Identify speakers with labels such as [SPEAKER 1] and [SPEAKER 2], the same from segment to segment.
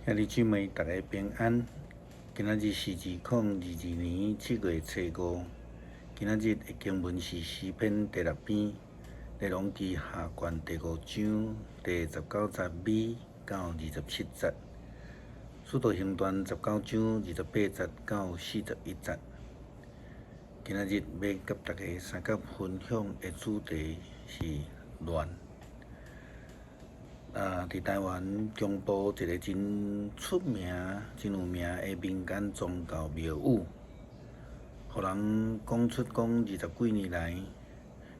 [SPEAKER 1] 兄弟姊妹，大家平安。今仔日是2022年7月初5。今仔日的经文是诗篇第6篇，列王记下卷第5章第19节尾到27节，使徒行传19章28节到41节。今仔日要甲大家三角分享的主题是乱。伫台湾中部一个真出名、真有名的民间宗教庙宇，互人讲出讲20几年来，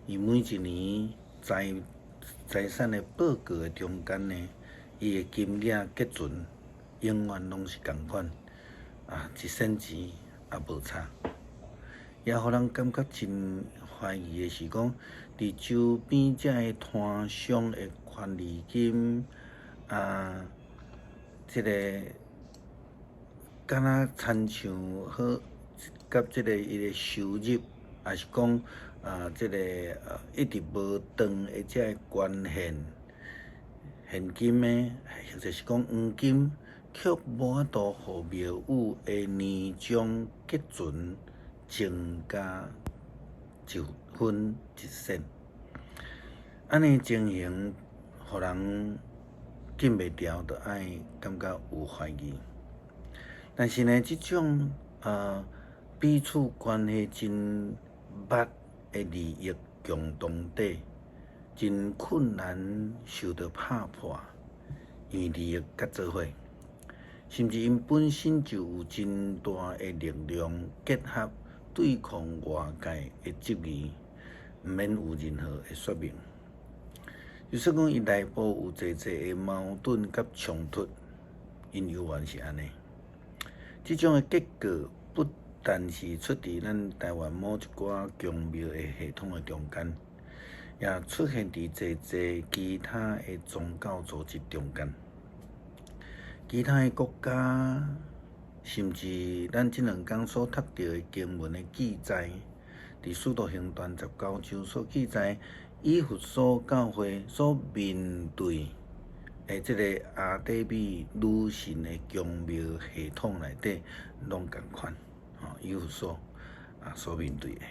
[SPEAKER 1] 伊每一年财产的报告的中间呢，伊的金额结存永远拢是共款，1仙钱也无差。也互人感觉真怀疑的是讲，伫周边遮个摊商的权利金即个敢若亲像好，甲即个伊的收入，也是讲即个一直无断的遮个捐现金的，或者是讲黄金，却无法度互庙宇的年终结存增加1分1仙，安尼情形，互人禁袂牢，就爱感觉有怀疑。但是呢，即种彼此关系真密的利益共同体，真困难受到拍破，因为利益甲做伙，甚至因本身就有真大的力量结合。对抗外界的质疑，毋免有任何的说明。就说讲伊内部有侪的矛盾甲冲突，因由原是安尼。即种的结果不但是出伫咱台湾某一寡宫庙的系统的中间，也出现伫侪其他的宗教组织中间，其他的国家。甚至咱即2天所读到的经文的记载，伫《使徒行传》19章所记载，以弗所教会所面对的即个阿底米女神的宫庙系统内底，拢共款。以弗所所面对的，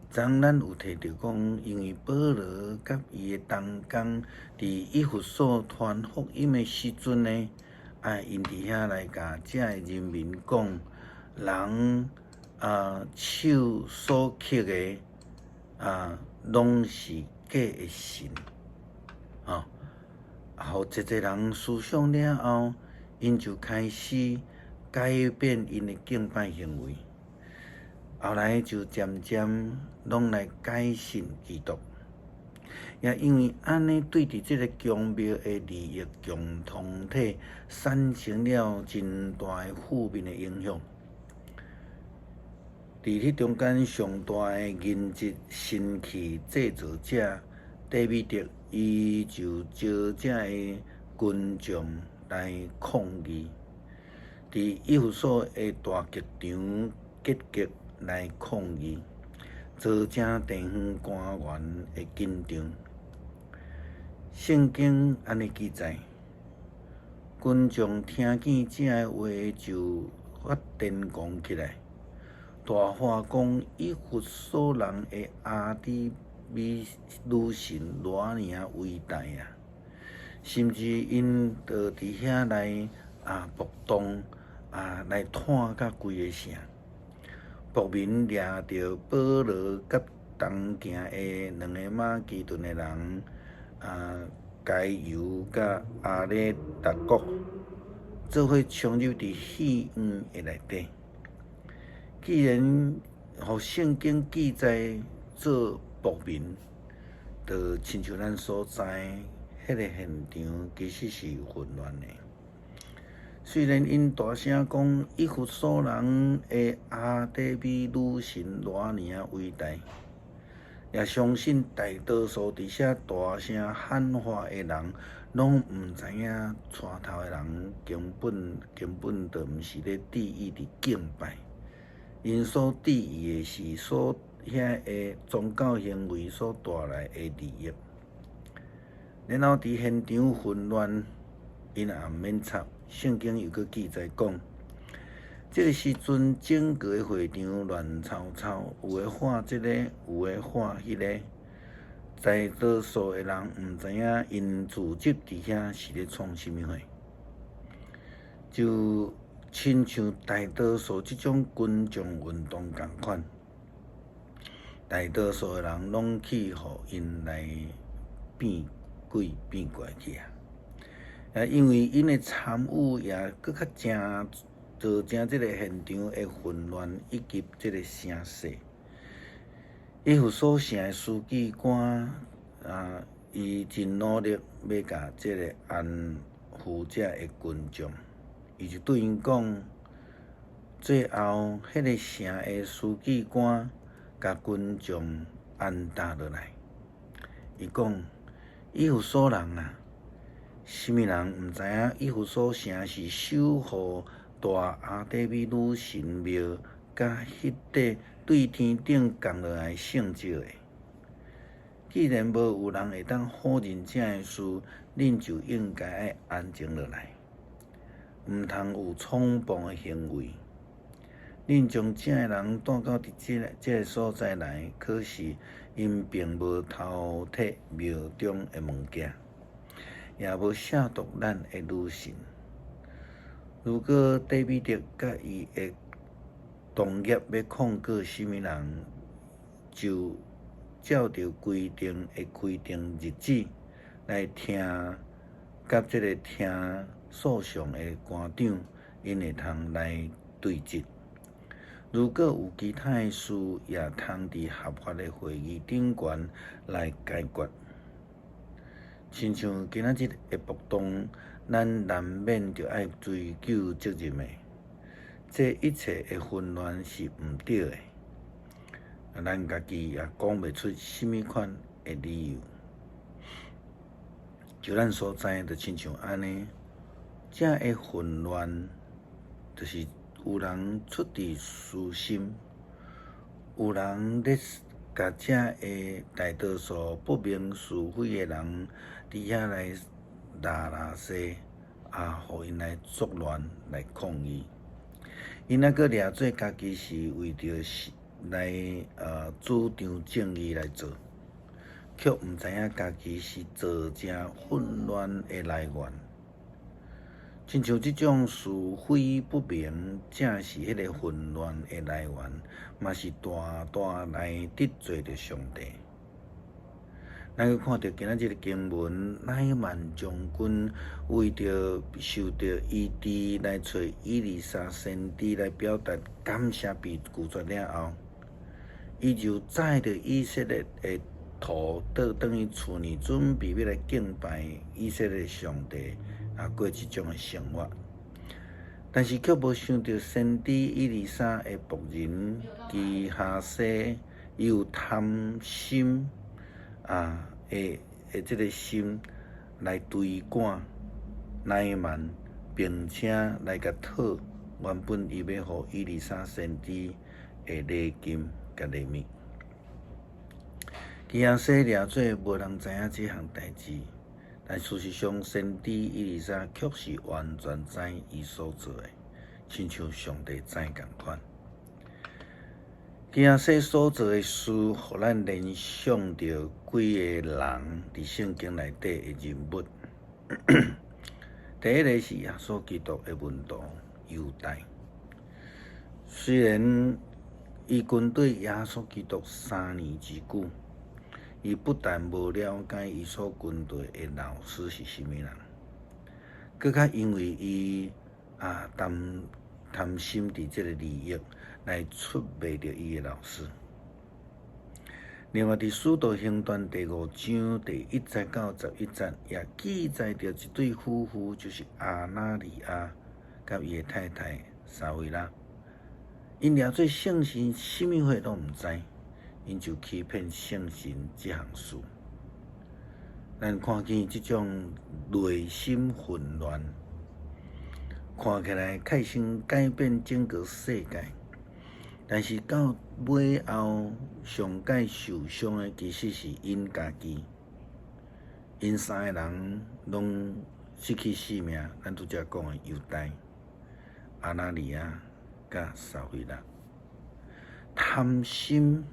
[SPEAKER 1] 咱有提到讲，因为保罗甲伊的同工伫以弗所传福音的时阵呢。因伫遐来甲遮个人民讲，人手所刻的拢是假的神，互一人思想了后，因就开始改变因的敬拜行为，后来就渐渐拢来改信基督。也因为安尼，对伫即个宫庙的利益共同体产生了真大的负面的影响。伫迄中间上大的银质神器制造者戴米德，伊就招遮个群众来抗议，伫以弗所的大剧场结局来抗议，造成地方官员的紧张。圣经安尼记载，群众听见这话就发癫狂起来，大话讲以弗所人的阿底米女神偌尔伟大甚至因就伫遐来暴动来探甲规个城。国民掠着保罗甲同行的2个马其顿的人。该犹甲阿里达国做伙冲入伫戏院的内底。既然互圣经记载做暴民，就亲像咱所知，迄个现场其实是混乱的。虽然因大声讲以弗所人的阿底米女神偌尔伟大。也相信大多数伫遐大声喊话的人，拢毋知影带头的人根本就毋是咧伫意伫敬拜，因所伫意的是所遐的宗教行为所带来的利益。然后伫现场混乱因也毋免插。圣经又搁记载讲，这个时阵整个会场乱吵吵，有诶喊这个，有诶喊迄个。大多数诶人毋知影因自己伫遐是咧创啥物货，就亲像大多数即种群众运动共款，大多数诶人拢去互因来变鬼变怪去啊！因为因诶参与也搁较正，造成即个现场诶混乱以及即个声势。伊有所剩诶司机官伊真努力要甲即个安抚遮诶群众，伊就对因讲，最后迄个城诶司机官甲群众安搭落来。伊讲，伊有所人什么人毋知影？伊有所城是守护大阿底米女神庙，甲迄块对天顶降落来圣石诶。既然无有人会当否认这诶事，恁就应该爱安静落来，毋通有冲动诶行为。恁将这诶人带到这个所在来，可是因并无偷摕庙中诶物件，也无亵渎咱诶女神。如果戴米德甲伊诶同业要控告什么人，就照着规定的开庭日子来听，甲即个听诉讼的官长，因会通来对质。如果有其他的事，也通伫合法的会议顶悬来解决。亲像今仔日的活动，咱难免着爱追究责任的。这一切的混乱是毋对的。咱家己也讲袂出什么款的理由，就咱所知，就亲像安尼，这的混乱，就是有人出于私心，有人咧甲这的大多数不明是非的人伫遐来拉西，互因来作乱来抗议，因还阁掠做家己是为着来主张正义来做，却毋知影家己是造成混乱的来源。亲像即种是非不明，正是迄个混乱的来源，嘛是大大来得罪着上帝。咱去看到今仔日的经文，乃縵将军为着受到医治来找以利沙先知来表达感谢被拒绝了后，伊就载着以色列的土倒转去厝里，准备要来敬拜以色列上帝，过即种的生活。但是却无想到先知以利沙的仆人基哈西，伊有贪心这个心来追赶乃縵，并且来甲讨原本伊要互以利沙先知的礼金甲礼物。基哈西掠做无人知影这项代志，但事实上，先知以利沙却是完全知伊所做的，亲像上帝知共款。基哈西所做的事，互咱联想到几个人伫圣经内底的人物。第一个是耶稣基督的门徒犹大，虽然伊跟对耶稣基督3年之久，伊不但无了解伊所跟对的老师是啥物人，更较因为伊贪心伫这个利益来出卖着伊的老师。另外，伫《使徒行传》第5章第1节到11节，也记载着一对夫妇，就是阿那尼亚甲伊的太太撒维拉。因掠做圣神，什么货拢毋知，因就欺骗圣神这项事。咱看见这种内心混乱，看起来开心改变整个世界。但是到尾后，上界受伤的其实是因家己，因3个人拢失去性命，咱拄则讲的犹大、阿拿尼亚、甲撒非拉，贪心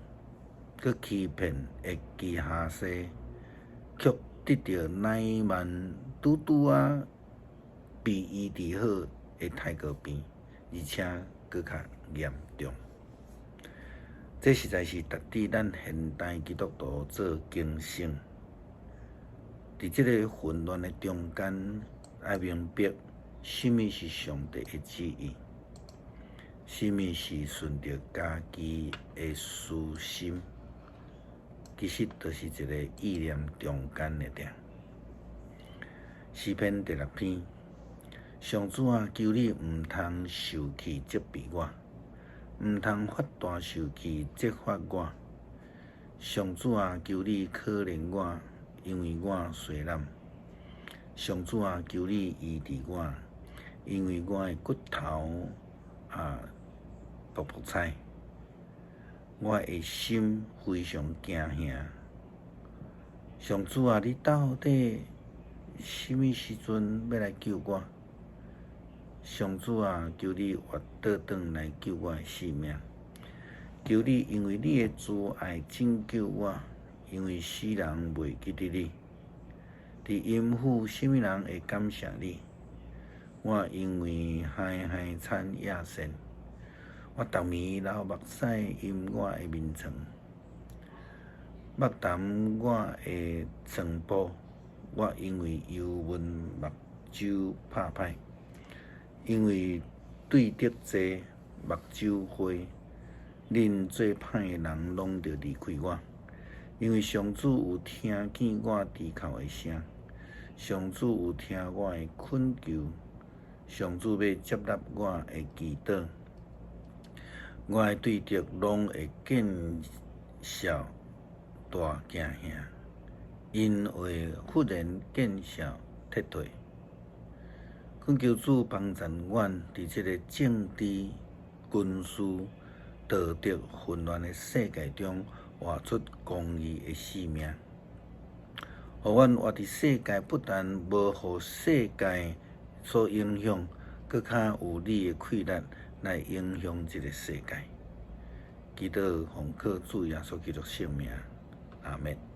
[SPEAKER 1] 佮欺骗的基哈西，却得到乃曼拄啊被医治好的太高病，而且佮较严重。这实在是值得咱现代基督徒做警醒。伫这个混乱的中间，要明白什么是上帝的旨意，什么是顺着家己的私心，其实就是一个意念中间的点。诗篇第6篇，上主啊，求你毋通受气责备我。毋通发大受气责罚我，上主啊，求你可怜我，因为我衰懒。上主啊，求你医治我，因为我的骨头卜菜。我的心非常惊吓。上主啊，你到底什么时阵要来救我？上主啊，求你活倒转来救我的性命。求你因为你的慈爱拯救我，因为世人袂记得你。伫阴府，什么人会感谢你？我因为海产野生，我逐暝流目屎淹我的面床，目淡我的床铺。我因为忧闷目睭拍歹。因为对得济目睭花，恁做歹的人拢着离开我。因为上主有听见我低哭的声，上主有听我的恳求，上主要接纳我的祈祷。我的对敌拢会见笑大惊吓，因会忽然见笑撤退。恳求主帮助阮，伫这个政治、军事、道德混乱的世界中，活出公义的性命。互阮活伫世界，不但无互世界所影响，搁较有你的气力来影响这个世界。祈祷奉靠主耶稣基督圣名，阿门。